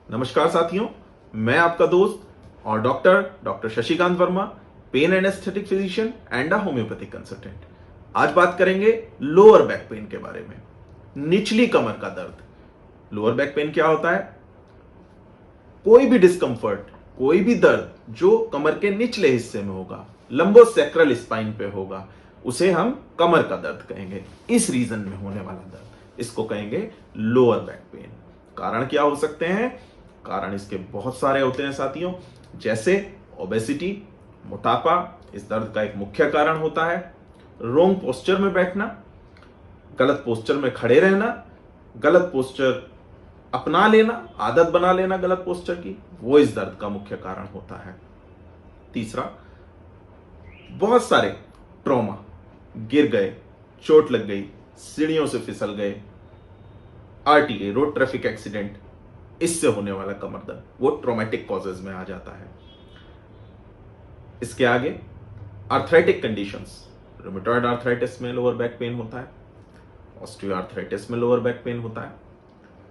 नमस्कार साथियों, मैं आपका दोस्त और doctor Shashikant Verma, pain and aesthetic physician and a homeopathic consultant. आज बात करेंगे लोअर बैक पेन के बारे में। निचली कमर का दर्द। लोअर बैक पेन क्या होता है? कोई भी डिस्कंफर्ट, कोई भी दर्द जो कमर के निचले हिस्से में होगा, लंबोसेक्रल स्पाइन पे होगा, उसे हम कमर का दर्द कहेंगे। इस रीजन में होने वाला दर्द, इसको कहेंगे लोअर बैक पेन। कारण क्या हो सकते हैं? कारण इसके बहुत सारे होते हैं साथियों, जैसे ओबेसिटी, मोटापा इस दर्द का एक मुख्य कारण होता है। रोंग पोस्चर में बैठना, गलत पोस्चर में खड़े रहना, गलत पोस्चर अपना लेना, आदत बना लेना गलत पोस्चर की, वो इस दर्द का मुख्य कारण होता है। तीसरा, बहुत सारे ट्रॉमा, गिर गए, चोट लग गई, सीढ़ियों से फिसल गए, आरटीए रोड ट्रैफिक एक्सीडेंट, इससे होने वाला कमर दर्द वो ट्रॉमेटिक कॉजेज में आ जाता है। इसके आगे आर्थराइटिक कंडीशंस, रूमेटॉइड आर्थराइटिस में लोअर बैक पेन होता है, ऑस्टियो आर्थराइटिस में लोअर बैक पेन होता है,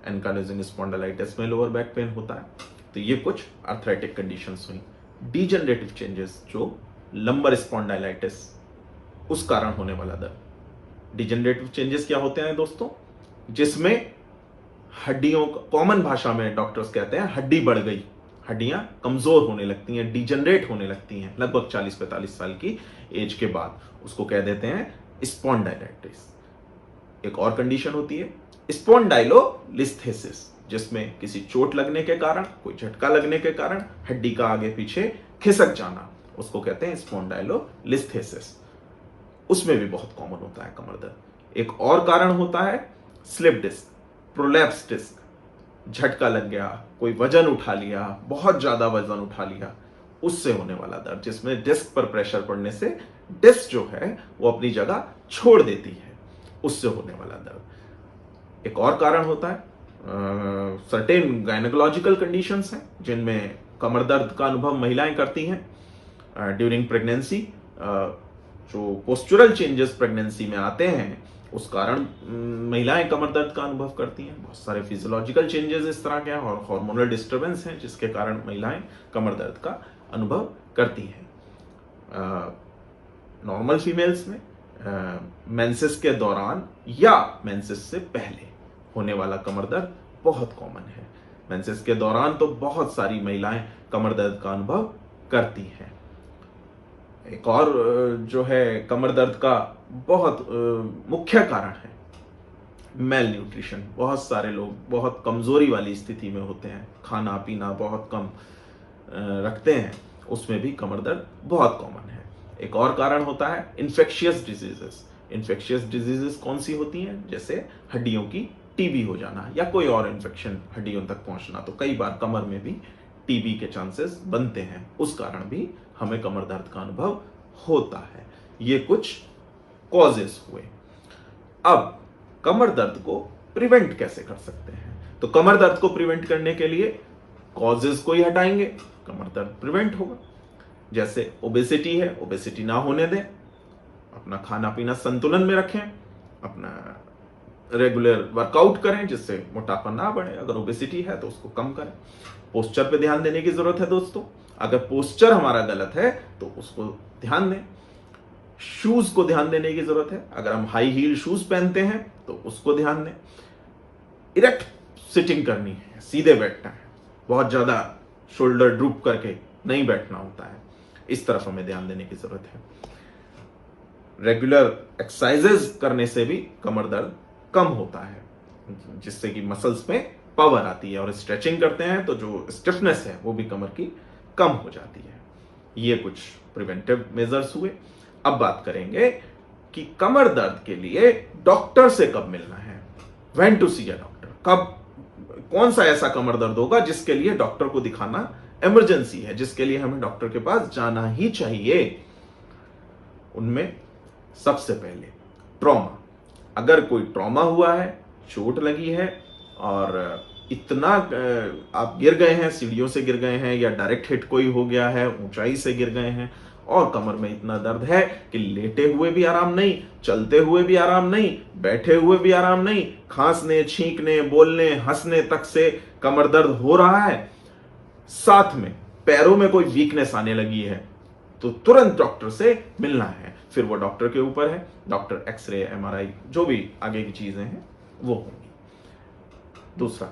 एनकाइलोजिंग स्पॉन्डिलाइटिस में लोअर बैक पेन होता है। तो ये कुछ आर्थराइटिक कंडीशंस हुई। डीजनरेटिव चेंजेस, जो लंबर स्पॉन्डिलाइटिस, उस कारण होने वाला दर्द। डिजेनरेटिव चेंजेस क्या होते हैं दोस्तों? जिसमें हड्डियों, कॉमन भाषा में डॉक्टर्स कहते हैं हड्डी बढ़ गई, हड्डियां कमजोर होने लगती हैं, डिजेनरेट होने लगती हैं लगभग 40-45 साल की एज के बाद, उसको कह देते हैं स्पॉन्डिलाइटिस। एक और कंडीशन होती है स्पॉन्डाइलोलिस्थेसिस, जिसमें किसी चोट लगने के कारण, कोई झटका लगने के कारण हड्डी का आगे पीछे खिसक जाना, उसको कहते हैं स्पॉन्डाइलोलिस्थेसिस। उसमें भी बहुत कॉमन होता है कमर दर्द। एक और कारण होता है स्लिप डिस्क, प्रोलैप्स डिस्क, झटका लग गया, कोई वजन उठा लिया, बहुत ज्यादा वजन उठा लिया, उससे होने वाला दर्द, जिसमें डिस्क पर प्रेशर पड़ने से डिस्क जो है वो अपनी जगह छोड़ देती है, उससे होने वाला दर्द। एक और कारण होता है सर्टेन गायनेकोलॉजिकल कंडीशंस हैं जिनमें कमर दर्द का अनुभव महिलाएं करती हैं ड्यूरिंग प्रेगनेंसी। जो पोस्चुरल चेंजेस प्रेगनेंसी में आते हैं उस कारण महिलाएं कमर दर्द का अनुभव करती हैं। बहुत सारे फिजियोलॉजिकल चेंजेस इस तरह के हैं और हार्मोनल डिस्टर्बेंस हैं जिसके कारण महिलाएं कमर दर्द का अनुभव करती हैं। नॉर्मल फीमेल्स में मेंसेस के दौरान या मेंसेस से पहले होने वाला कमर दर्द बहुत कॉमन है। मेंसेस के दौरान तो बहुत सारी महिलाएं कमर दर्द का अनुभव करती हैं। एक और जो है कमर दर्द का बहुत मुख्य कारण है मेल न्यूट्रिशन। बहुत सारे लोग बहुत कमजोरी वाली स्थिति में होते हैं, खाना पीना बहुत कम रखते हैं, उसमें भी कमर दर्द बहुत कॉमन है। एक और कारण होता है इन्फेक्शियस डिजीजेस। इन्फेक्शियस डिजीजेस कौन सी होती हैं? जैसे हड्डियों की टीबी हो जाना या कोई और इन्फेक्शन हड्डियों तक पहुंचना, तो कई बार कमर में भी टीबी के चांसेस बनते हैं, उस कारण भी हमें कमर दर्द का अनुभव होता है। ये कुछ कॉजेस हुए। अब कमर दर्द को प्रिवेंट कैसे कर सकते हैं? तो कमर दर्द को प्रिवेंट करने के लिए कॉजेस को ही हटाएंगे, कमर दर्द प्रिवेंट होगा। जैसे ओबेसिटी है, ओबेसिटी ना होने दें, अपना खाना पीना संतुलन में रखें, अपना रेगुलर वर्कआउट करें जिससे मोटापा ना बढ़े, अगर ओबेसिटी है तो उसको कम करें। पोस्चर पे ध्यान देने की जरूरत है दोस्तों, अगर पोस्चर हमारा गलत है तो उसको ध्यान दें। शूज को ध्यान देने की जरूरत है, अगर हम हाई हील शूज पहनते हैं तो उसको ध्यान दें। इरेक्ट सिटिंग करनी है, सीधे बैठना है, बहुत ज्यादा शोल्डर ड्रूप करके नहीं बैठना होता है, इस तरफ हमें ध्यान देने की जरूरत है। रेगुलर एक्सरसाइजेस करने से भी कमर दर्द कम होता है, जिससे कि मसल्स में पावर आती है, और स्ट्रेचिंग करते हैं तो जो स्टिफनेस है वो भी कमर की कम हो जाती है। ये कुछ प्रिवेंटिव मेजर्स हुए। अब बात करेंगे कि कमर दर्द के लिए डॉक्टर से कब मिलना है, when to see a doctor. कब, कौन सा ऐसा कमर दर्द होगा जिसके लिए डॉक्टर को दिखाना इमरजेंसी है, जिसके लिए हमें डॉक्टर के पास जाना ही चाहिए। उनमें सबसे पहले ट्रॉमा। अगर कोई ट्रॉमा हुआ है, चोट लगी है और इतना आप गिर गए हैं, सीढ़ियों से गिर गए हैं या डायरेक्ट हिट कोई हो गया है, ऊंचाई से गिर गए हैं और कमर में इतना दर्द है कि लेटे हुए भी आराम नहीं, चलते हुए भी आराम नहीं, बैठे हुए भी आराम नहीं, खांसने, छींकने, बोलने, हंसने तक से कमर दर्द हो रहा है, साथ में पैरों में कोई वीकनेस आने लगी है, तो तुरंत डॉक्टर से मिलना है। फिर वो डॉक्टर के ऊपर है, डॉक्टर एक्सरे, एमआरआई, जो भी आगे की चीजें हैं वो होंगी। दूसरा,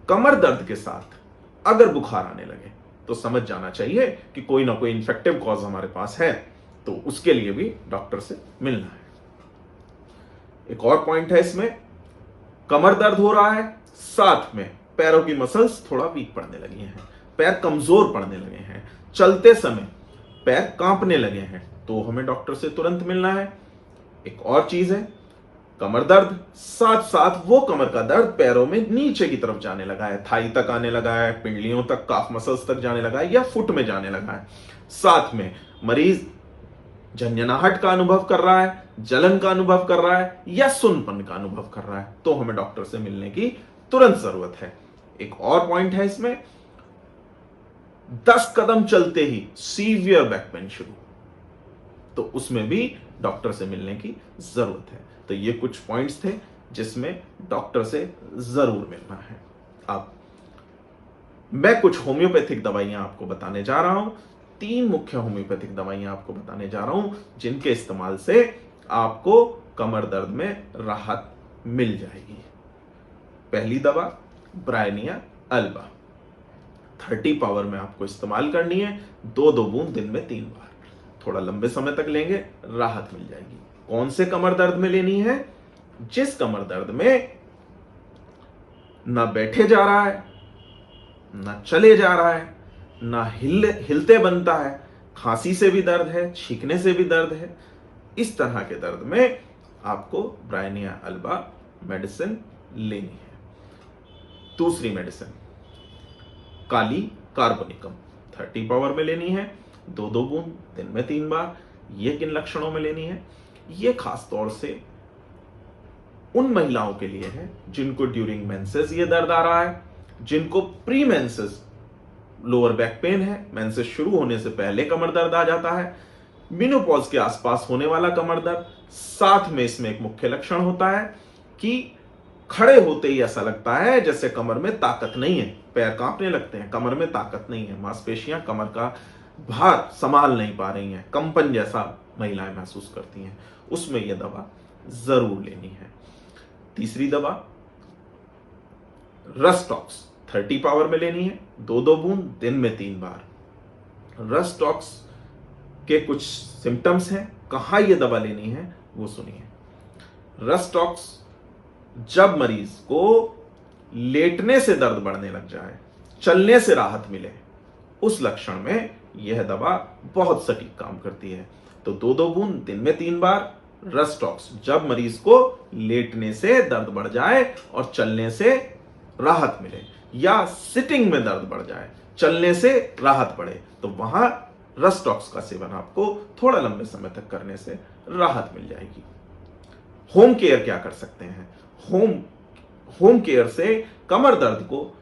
कमर दर्द के साथ अगर बुखार आने लगे तो समझ जाना चाहिए कि कोई ना कोई इन्फेक्टिव कॉज हमारे पास है, तो उसके लिए भी डॉक्टर से मिलना है। एक और पॉइंट है इसमें, कमर दर्द हो रहा है, साथ में पैरों की मसल्स थोड़ा वीक पड़ने लगी हैं, पैर कमजोर पड़ने लगे हैं, चलते समय पैर कांपने लगे हैं, तो हमें डॉक्टर से तुरंत मिलना है। एक और चीज है, कमर दर्द, साथ साथ वो कमर का दर्द पैरों में नीचे की तरफ जाने लगा है, थाई तक आने लगा है, पिंडलियों तक, काफ मसल्स तक जाने लगा है, या फुट में जाने लगा है, साथ में मरीज झंझनाहट का अनुभव कर रहा है, जलन का अनुभव कर रहा है, या सुनपन का अनुभव कर रहा है, तो हमें डॉक्टर से मिलने की तुरंत जरूरत है। एक और पॉइंट है इसमें, 10 कदम चलते ही सीवियर बैक पेन शुरू, तो उसमें भी डॉक्टर से मिलने की जरूरत है। तो ये कुछ पॉइंट्स थे जिसमें डॉक्टर से जरूर मिलना है। अब मैं कुछ होम्योपैथिक दवाइयां आपको बताने जा रहा हूं, 3 मुख्य होम्योपैथिक दवाइयां आपको बताने जा रहा हूं जिनके इस्तेमाल से आपको कमर दर्द में राहत मिल जाएगी। पहली दवा ब्रायनिया अल्बा, 30 पावर में आपको इस्तेमाल करनी है, 2-2 बूंद दिन में 3 बार, थोड़ा लंबे समय तक लेंगे, राहत मिल जाएगी। कौन से कमर दर्द में लेनी है? जिस कमर दर्द में ना बैठे जा रहा है, ना चले जा रहा है, ना हिलते बनता है, खांसी से भी दर्द है, छींकने से भी दर्द है, इस तरह के दर्द में आपको ब्रायनिया अल्बा मेडिसिन लेनी है। दूसरी मेडिसिन काली कार्बोनिकम, 30 पावर में लेनी है, 2-2 बूंद दिन में 3 बार। ये किन लक्षणों में लेनी है? ये खास तौर से उन महिलाओं के लिए है जिनको ड्यूरिंग मेंसेस ये दर्द आ रहा है, जिनको pre menses lower back pain है, मेंसेस शुरू होने से पहले कमर दर्द आ जाता है, मेनोपॉज के आसपास होने वाला कमर दर्द, साथ में इसमें एक मुख्य लक्षण होता है कि खड़े होते ही ऐसा लगता है जैसे कमर में ताकत नहीं है, पैर कांपने लगते हैं, कमर में ताकत नहीं है, मांसपेशियां कमर का भार संभाल नहीं पा रही हैं, कंपन जैसा महिलाएं महसूस करती हैं, उसमें यह दवा जरूर लेनी है। तीसरी दवा रस्टॉक्स, 30 पावर में लेनी है, 2-2 बूंद दिन में 3 बार। रस्टॉक्स के कुछ सिम्टम्स हैं, कहां यह दवा लेनी है वो सुनिए। रस्टॉक्स, जब मरीज को लेटने से दर्द बढ़ने लग जाए, चलने से राहत मिले, उस लक्षण में यह दवा बहुत सटीक काम करती है। तो 2-2 बूंद दिन में 3 बार रस्टॉक्स, जब मरीज को लेटने से दर्द बढ़ जाए और चलने से राहत मिले, या सिटिंग में दर्द बढ़ जाए, चलने से राहत बढ़े, तो वहां रस्टॉक्स का सेवन आपको थोड़ा लंबे समय तक करने से राहत मिल जाएगी। होम केयर क्या कर सकते हैं? होम केयर से कमर दर्द को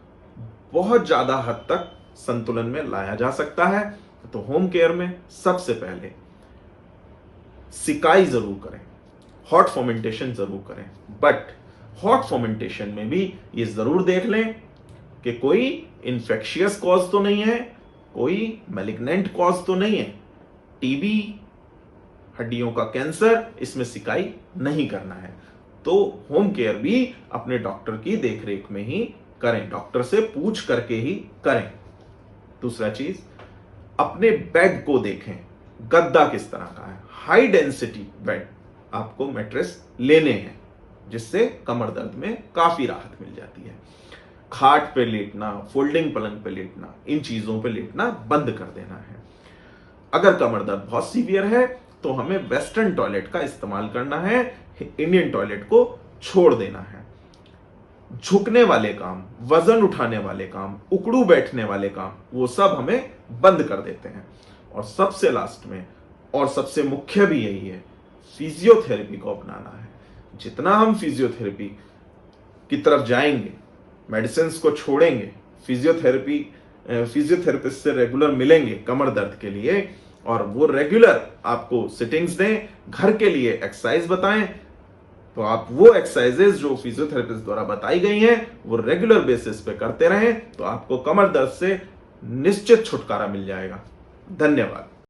बहुत ज्यादा हद तक संतुलन में लाया जा सकता है। तो होम केयर में सबसे पहले सिकाई जरूर करें, हॉट फर्मेंटेशन जरूर करें, बट हॉट फर्मेंटेशन में भी ये जरूर देख लें कि कोई इंफेक्शियस कॉज तो नहीं है, कोई मैलिग्नेंट कॉज तो नहीं है, टीबी, हड्डियों का कैंसर, इसमें सिकाई नहीं करना है। तो होम केयर भी अपने डॉक्टर की देखरेख में ही करें, डॉक्टर से पूछ करके ही करें। दूसरा चीज, अपने बेड को देखें, गद्दा किस तरह का है, हाई डेंसिटी बेड आपको मैट्रेस लेने हैं, जिससे कमर दर्द में काफी राहत मिल जाती है। खाट पे लेटना, फोल्डिंग पलंग पे लेटना, इन चीजों पे लेटना बंद कर देना है। अगर कमर दर्द बहुत सीवियर है तो हमें वेस्टर्न टॉयलेट का इस्तेमाल करना है, इंडियन टॉयलेट को छोड़ देना है। झुकने वाले काम, वजन उठाने वाले काम, उकड़ू बैठने वाले काम, वो सब हमें बंद कर देते हैं। और सबसे लास्ट में और सबसे मुख्य भी यही है, फिजियोथेरेपी को अपनाना है। जितना हम फिजियोथेरेपी की तरफ जाएंगे, मेडिसिन को छोड़ेंगे, फिजियोथेरेपिस्ट से रेगुलर मिलेंगे कमर दर्द के लिए, और वो रेगुलर आपको सिटिंग्स दें, घर के लिए एक्सरसाइज बताएं, तो आप वो एक्सरसाइजेज जो फिजियोथेरेपिस्ट द्वारा बताई गई हैं वो रेगुलर बेसिस पे करते रहें तो आपको कमर दर्द से निश्चित छुटकारा मिल जाएगा। धन्यवाद।